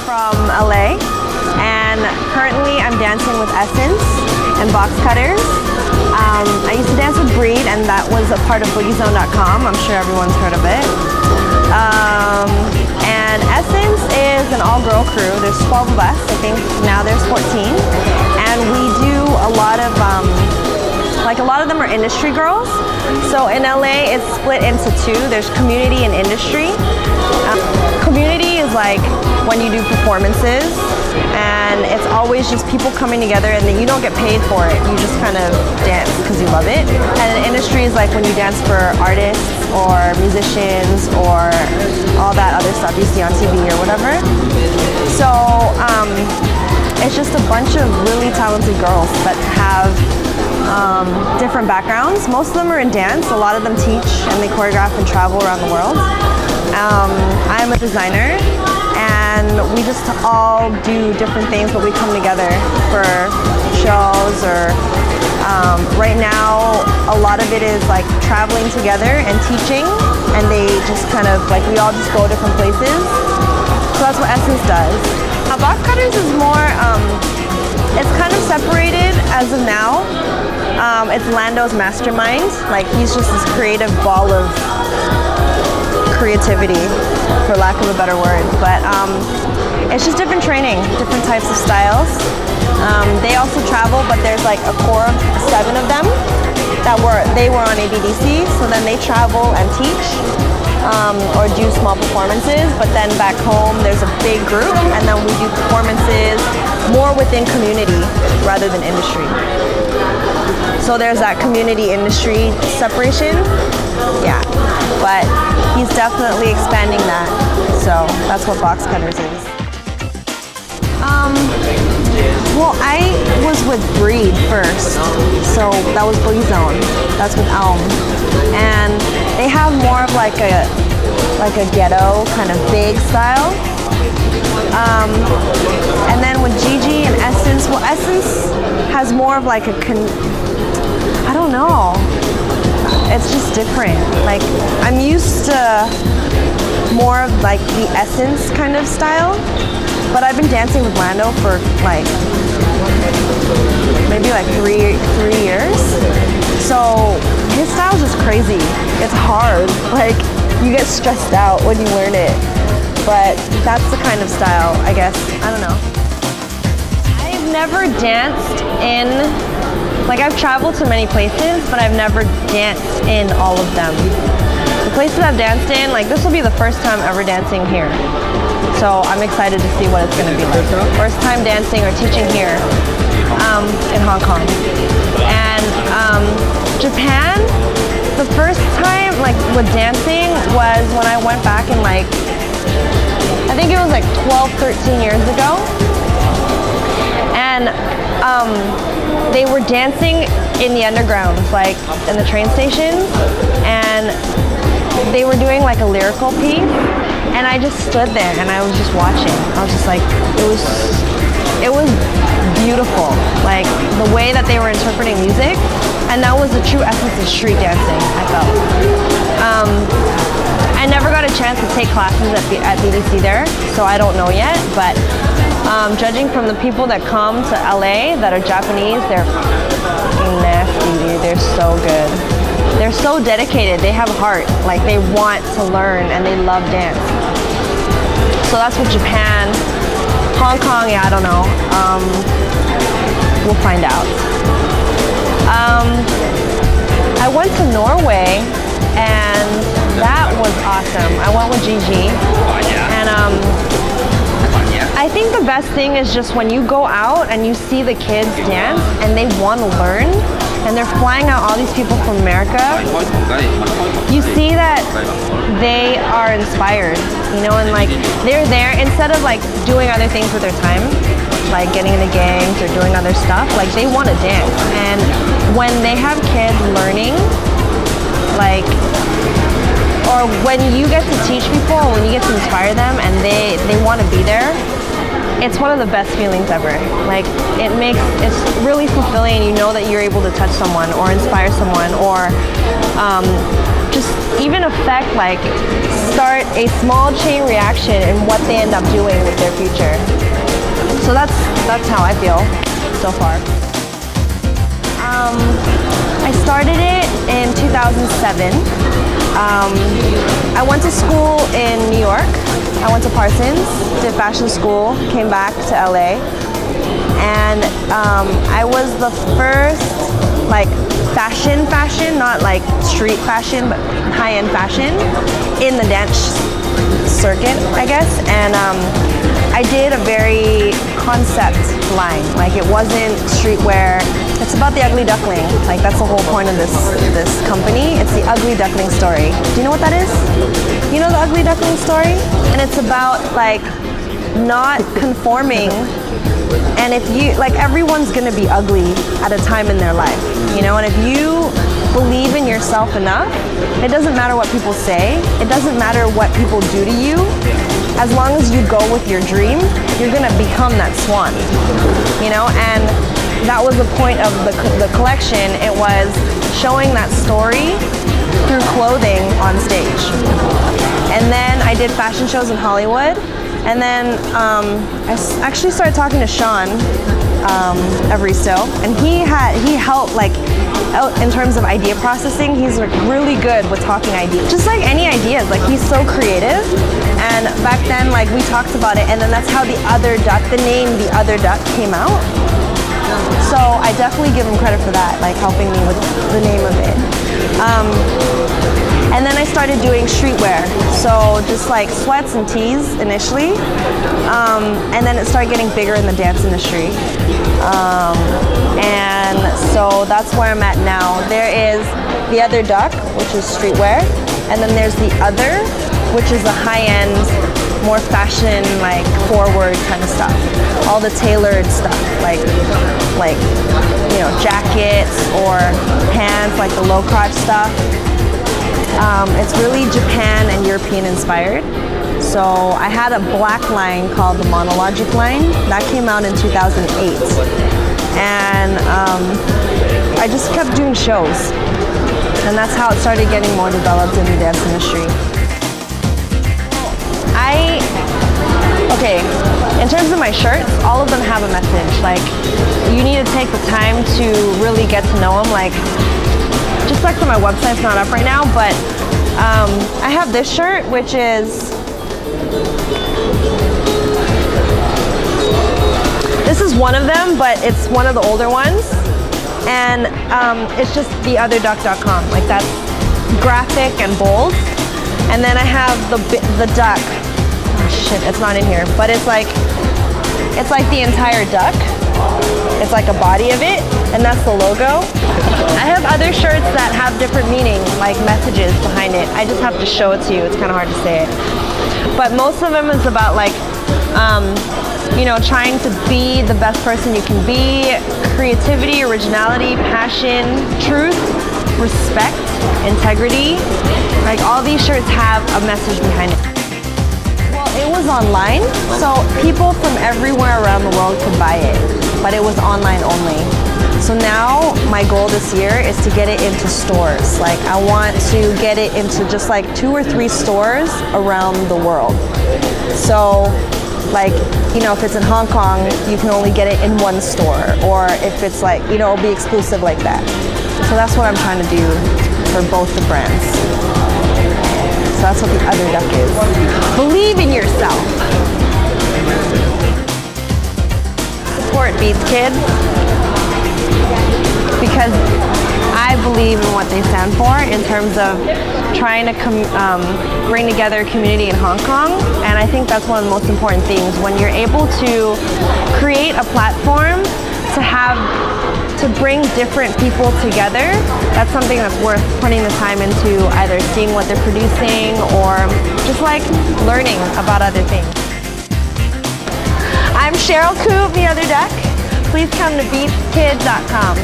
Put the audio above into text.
from LA, and currently I'm dancing with Essence and Box Cutters. I used to dance with Breed, and that was a part of BoogieZone.com. I'm sure everyone's heard of it. And Essence is an all-girl crew. There's 12 of us. I think now there's 14. And we do a lot of, like a lot of them are industry girls. So in LA, it's split into two. There's community and industry. Community is like when you do performances, and it's always just people coming together, and then you don't get paid for it. You just kind of dance because you love it. And the industry is like when you dance for artists or musicians or all that other stuff you see on TV or whatever. So it's just a bunch of really talented girls that have different backgrounds. Most of them are in dance. A lot of them teach and they choreograph and travel around the world. I'm a designer, and we just all do different things, but we come together for shows or right now a lot of it is like traveling together and teaching, and they just kind of like we all just go different places. So that's what Essence does. Box Cutters is more, it's kind of separated as of now. It's Lando's mastermind. Like he's just this creative ball of creativity, for lack of a better word, but it's just different training, different types of styles. They also travel, but there's like a core of 7 of them that were on ABDC, so then they travel and teach or do small performances, but then back home there's a big group, and then we do performances more within community rather than industry. So there's that community industry separation, yeah, but he's definitely expanding that, so that's what Box Cutters is. Well, I was with Breed first, so that was Boogie Zone. That's with Elm, and they have more of like a ghetto kind of big style. And then with Gigi and Essence, well, Essence has more of like I don't know. It's just different. Like I'm used to more of like the Essence kind of style, but I've been dancing with Lando for like maybe like three years. So his style's just crazy. It's hard. Like you get stressed out when you learn it. But that's the kind of style, I guess. I don't know. I've never danced in, like I've traveled to many places, but I've never danced in all of them. The places I've danced in, like this will be the first time ever dancing here. So I'm excited to see what it's gonna be like. First time dancing or teaching here in Hong Kong. And Japan, the first time like with dancing was when I went back in like, I think it was like 12, 13 years ago. And they were dancing in the underground, like in the train stations, and they were doing like a lyrical piece, and I just stood there and I was just watching. I was just like, it was beautiful, like the way that they were interpreting music, and that was the true essence of street dancing, I felt. I never got a chance to take classes at BDC there, so I don't know yet, but judging from the people that come to LA that are Japanese, they're nasty, dude. They're so good. They're so dedicated. They have heart. Like they want to learn and they love dance. So that's what Japan, Hong Kong, yeah, I don't know. We'll find out. I went to Norway, and that was awesome. I went with Gigi, and I think the best thing is just when you go out and you see the kids dance and they want to learn, and they're flying out all these people from America, you see that they are inspired, you know, and like they're there instead of like doing other things with their time, like getting in the gangs or doing other stuff, like they want to dance. And when they have kids learning, like, or when you get to teach people, when you get to inspire them and they want to be there, it's one of the best feelings ever. Like it's really fulfilling. You know that you're able to touch someone or inspire someone or just even affect like start a small chain reaction in what they end up doing with their future. So that's how I feel so far. I started it in 2007. I went to school in New York. I went to Parsons, did fashion school, came back to LA, and I was the first like fashion, not like street fashion, but high-end fashion in the dance circuit, I guess. And I did a very concept line, like it wasn't streetwear. It's about the ugly duckling. Like that's the whole point of this company. It's the ugly duckling story. Do you know what that is? You know the ugly duckling story? And it's about like not conforming. And if you, like everyone's gonna be ugly at a time in their life, you know? And if you believe in yourself enough, it doesn't matter what people say. It doesn't matter what people do to you. As long as you go with your dream, you're gonna become that swan, you know? And that was the point of the collection. It was showing that story through clothing on stage. And then I did fashion shows in Hollywood. And then I actually started talking to Sean Evaristo, and he helped like out in terms of idea processing. He's like really good with talking ideas, just like any ideas. Like he's so creative. And back then, like we talked about it, and then that's how the name The Other Duck came out. So I definitely give him credit for that, like helping me with the name of it. And then I started doing streetwear, so just like sweats and tees initially, and then it started getting bigger in the dance industry. And so that's where I'm at now. There is The Other Duck, which is streetwear, and then there's The Other, which is the high-end, more fashion, like forward kind of stuff. All the tailored stuff, like you know, jackets or pants, like the low crotch stuff. It's really Japan and European inspired. So I had a black line called the Monologic line that came out in 2008, and I just kept doing shows, and that's how it started getting more developed in the dance industry. Okay, in terms of my shirts, all of them have a message. Like, you need to take the time to really get to know them. Like, just like my website's not up right now, but I have this shirt, which is, this is one of them, but it's one of the older ones. And it's just theotherduck.com. Like, that's graphic and bold. And then I have the duck. Oh shit, it's not in here, but it's like the entire duck. It's like a body of it, and that's the logo. I have other shirts that have different meaning, like messages behind it. I just have to show it to you. It's kind of hard to say it. But most of them is about like, you know, trying to be the best person you can be, creativity, originality, passion, truth, respect, integrity. Like all these shirts have a message behind it. It was online, so people from everywhere around the world could buy it, but it was online only. So now my goal this year is to get it into stores. Like I want to get it into just like 2 or 3 stores around the world. So like, you know, if it's in Hong Kong, you can only get it in 1 store, or if it's like, you know, it'll be exclusive like that. So that's what I'm trying to do for both the brands. So that's what The Other Duck is. Believe in yourself. Support BEATZKID because I believe in what they stand for in terms of trying to bring together a community in Hong Kong. And I think that's one of the most important things. When you're able to create a platform to bring different people together, that's something that's worth putting the time into, either seeing what they're producing or just like learning about other things. I'm Cheryl Koo of The Other Duck. Please come to BEATZKID.com.